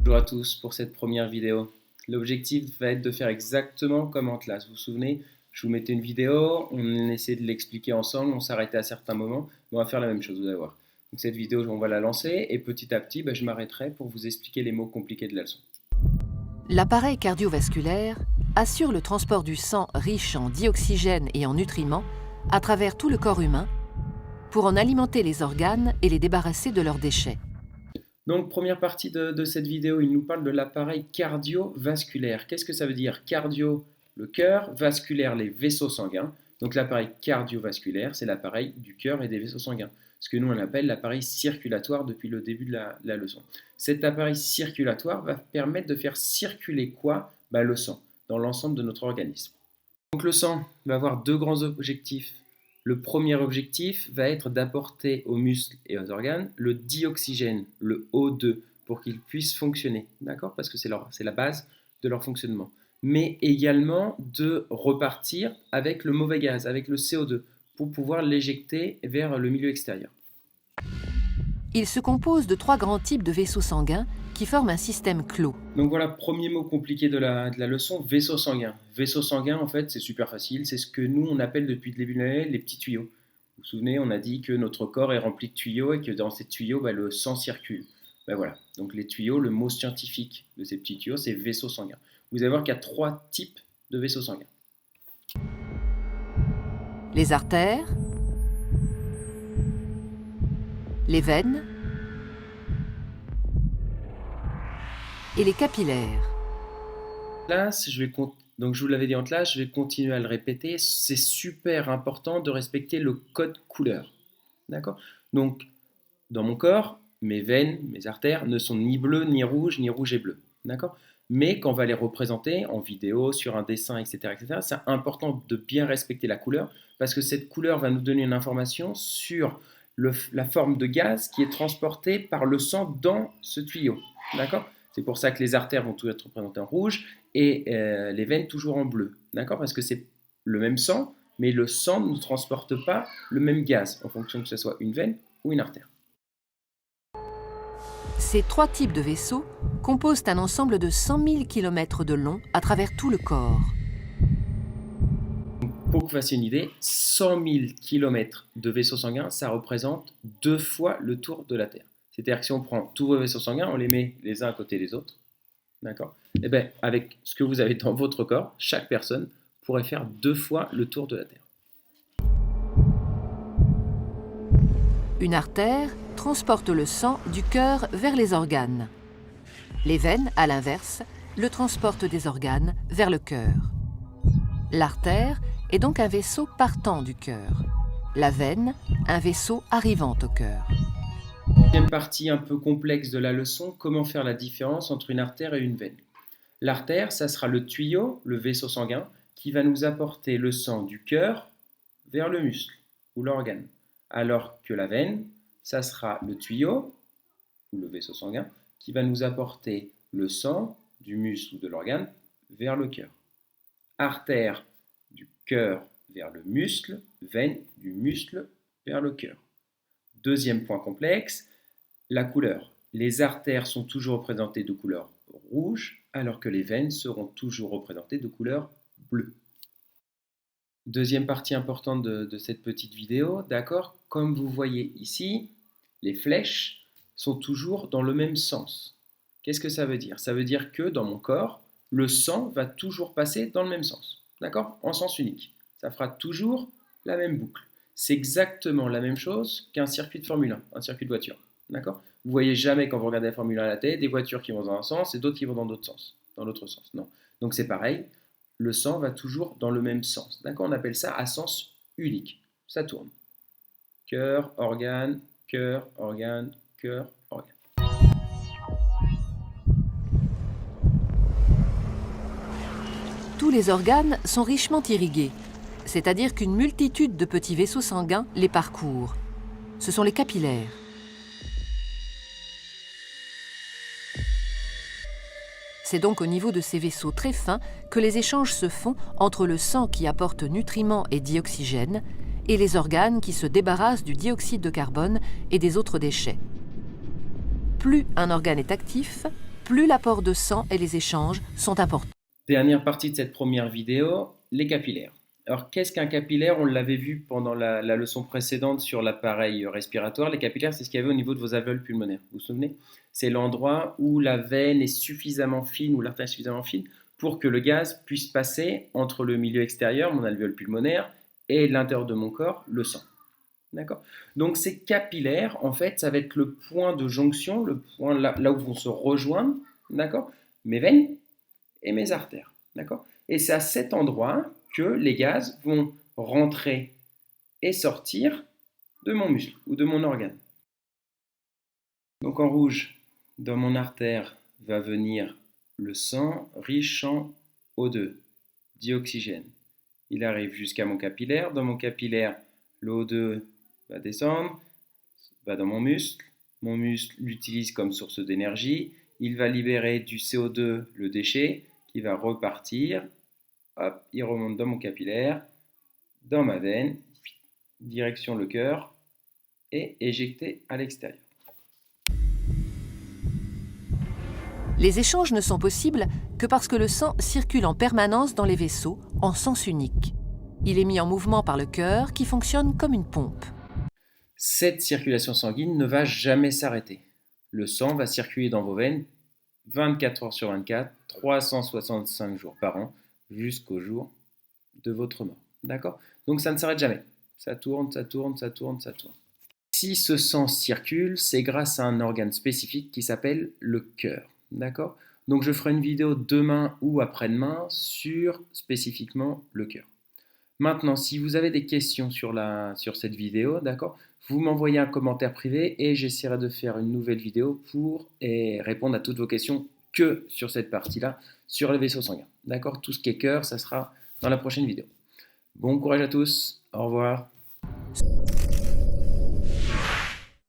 Bonjour à tous pour cette première vidéo. L'objectif va être de faire exactement comme en classe. Vous vous souvenez, je vous mettais une vidéo, on essayait de l'expliquer ensemble, on s'arrêtait à certains moments, mais on va faire la même chose, vous allez voir. Donc cette vidéo, on va la lancer et petit à petit, je m'arrêterai pour vous expliquer les mots compliqués de la leçon. L'appareil cardiovasculaire assure le transport du sang riche en dioxygène et en nutriments à travers tout le corps humain pour en alimenter les organes et les débarrasser de leurs déchets. Donc première partie de cette vidéo, il nous parle de l'appareil cardiovasculaire. Qu'est-ce que ça veut dire? Cardio, le cœur, vasculaire, les vaisseaux sanguins. Donc l'appareil cardiovasculaire, c'est l'appareil du cœur et des vaisseaux sanguins. Ce que nous on appelle l'appareil circulatoire depuis le début de la leçon. Cet appareil circulatoire va permettre de faire circuler quoi? Le sang dans l'ensemble de notre organisme. Donc le sang va avoir deux grands objectifs. Le premier objectif va être d'apporter aux muscles et aux organes le dioxygène, le O2, pour qu'ils puissent fonctionner, d'accord? Parce que c'est la base de leur fonctionnement. Mais également de repartir avec le mauvais gaz, avec le CO2, pour pouvoir l'éjecter vers le milieu extérieur. Il se compose de 3 grands types de vaisseaux sanguins qui forment un système clos. Donc voilà, premier mot compliqué de la leçon, vaisseau sanguin. Vaisseau sanguin, en fait, c'est super facile. C'est ce que nous, on appelle depuis le début de l'année les petits tuyaux. Vous vous souvenez, on a dit que notre corps est rempli de tuyaux et que dans ces tuyaux, le sang circule. Voilà, donc les tuyaux, le mot scientifique de ces petits tuyaux, c'est vaisseau sanguin. Vous allez voir qu'il y a 3 types de vaisseaux sanguins. Les artères, les veines et les capillaires. Donc je vous l'avais dit en classe, je vais continuer à le répéter. C'est super important de respecter le code couleur. D'accord? Donc dans mon corps, mes veines, mes artères ne sont ni bleues, ni rouges et bleues. D'accord? Mais quand on va les représenter en vidéo, sur un dessin, etc., c'est important de bien respecter la couleur parce que cette couleur va nous donner une information sur la forme de gaz qui est transportée par le sang dans ce tuyau. D'accord? C'est pour ça que les artères vont toujours être représentées en rouge et les veines toujours en bleu. D'accord? Parce que c'est le même sang, mais le sang ne transporte pas le même gaz en fonction que ce soit une veine ou une artère. Ces 3 types de vaisseaux composent un ensemble de 100 000 km de long à travers tout le corps. Pour que vous fassiez une idée, 100 000 km de vaisseaux sanguins, ça représente 2 fois le tour de la Terre. C'est-à-dire que si on prend tous vos vaisseaux sanguins, on les met les uns à côté des autres, d'accord? Et bien, avec ce que vous avez dans votre corps, chaque personne pourrait faire 2 fois le tour de la Terre. Une artère transporte le sang du cœur vers les organes. Les veines, à l'inverse, le transportent des organes vers le cœur. L'artère est donc un vaisseau partant du cœur. La veine, un vaisseau arrivant au cœur. Deuxième partie un peu complexe de la leçon, comment faire la différence entre une artère et une veine. L'artère, ça sera le tuyau, le vaisseau sanguin, qui va nous apporter le sang du cœur vers le muscle ou l'organe. Alors que la veine, ça sera le tuyau, ou le vaisseau sanguin, qui va nous apporter le sang du muscle ou de l'organe vers le cœur. Artère du cœur vers le muscle, veine du muscle vers le cœur. Deuxième point complexe, la couleur. Les artères sont toujours représentées de couleur rouge, alors que les veines seront toujours représentées de couleur bleue. Deuxième partie importante de cette petite vidéo, d'accord? Comme vous voyez ici, les flèches sont toujours dans le même sens. Qu'est-ce que ça veut dire? Ça veut dire que dans mon corps, le sang va toujours passer dans le même sens, d'accord? En sens unique. Ça fera toujours la même boucle. C'est exactement la même chose qu'un circuit de Formule 1, un circuit de voiture, d'accord? Vous voyez jamais quand vous regardez la Formule 1 à la télé, des voitures qui vont dans un sens et d'autres qui vont dans l'autre sens, non. Donc c'est pareil. Le sang va toujours dans le même sens. D'accord? On appelle ça à sens unique. Ça tourne. Cœur, organe, cœur, organe, cœur, organe. Tous les organes sont richement irrigués, c'est-à-dire qu'une multitude de petits vaisseaux sanguins les parcourent. Ce sont les capillaires. C'est donc au niveau de ces vaisseaux très fins que les échanges se font entre le sang qui apporte nutriments et dioxygène et les organes qui se débarrassent du dioxyde de carbone et des autres déchets. Plus un organe est actif, plus l'apport de sang et les échanges sont importants. Dernière partie de cette première vidéo, les capillaires. Alors, qu'est-ce qu'un capillaire? On l'avait vu pendant la leçon précédente sur l'appareil respiratoire. Les capillaires, c'est ce qu'il y avait au niveau de vos alvéoles pulmonaires. Vous vous souvenez? C'est l'endroit où la veine est suffisamment fine, ou l'artère est suffisamment fine, pour que le gaz puisse passer entre le milieu extérieur, mon alvéole pulmonaire, et l'intérieur de mon corps, le sang. D'accord? Donc, ces capillaires, en fait, ça va être le point de jonction, le point là où vont se rejoindre, d'accord, mes veines et mes artères. D'accord? Et c'est à cet endroit que les gaz vont rentrer et sortir de mon muscle ou de mon organe. Donc en rouge, dans mon artère va venir le sang riche en O2, dioxygène. Il arrive jusqu'à mon capillaire. Dans mon capillaire, le O2 va descendre, va dans mon muscle. Mon muscle l'utilise comme source d'énergie. Il va libérer du CO2, le déchet, qui va repartir. Hop, il remonte dans mon capillaire, dans ma veine, direction le cœur et éjecté à l'extérieur. Les échanges ne sont possibles que parce que le sang circule en permanence dans les vaisseaux en sens unique. Il est mis en mouvement par le cœur qui fonctionne comme une pompe. Cette circulation sanguine ne va jamais s'arrêter. Le sang va circuler dans vos veines 24 heures sur 24, 365 jours par an, jusqu'au jour de votre mort. D'accord? Donc ça ne s'arrête jamais. Ça tourne, ça tourne, ça tourne, ça tourne. Si ce sang circule, c'est grâce à un organe spécifique qui s'appelle le cœur. D'accord? Donc je ferai une vidéo demain ou après-demain sur spécifiquement le cœur. Maintenant, si vous avez des questions sur cette vidéo, d'accord, vous m'envoyez un commentaire privé et j'essaierai de faire une nouvelle vidéo pour répondre à toutes vos questions que sur cette partie-là, sur les vaisseaux sanguins. D'accord? Tout ce qui est cœur, ça sera dans la prochaine vidéo. Bon courage à tous, au revoir.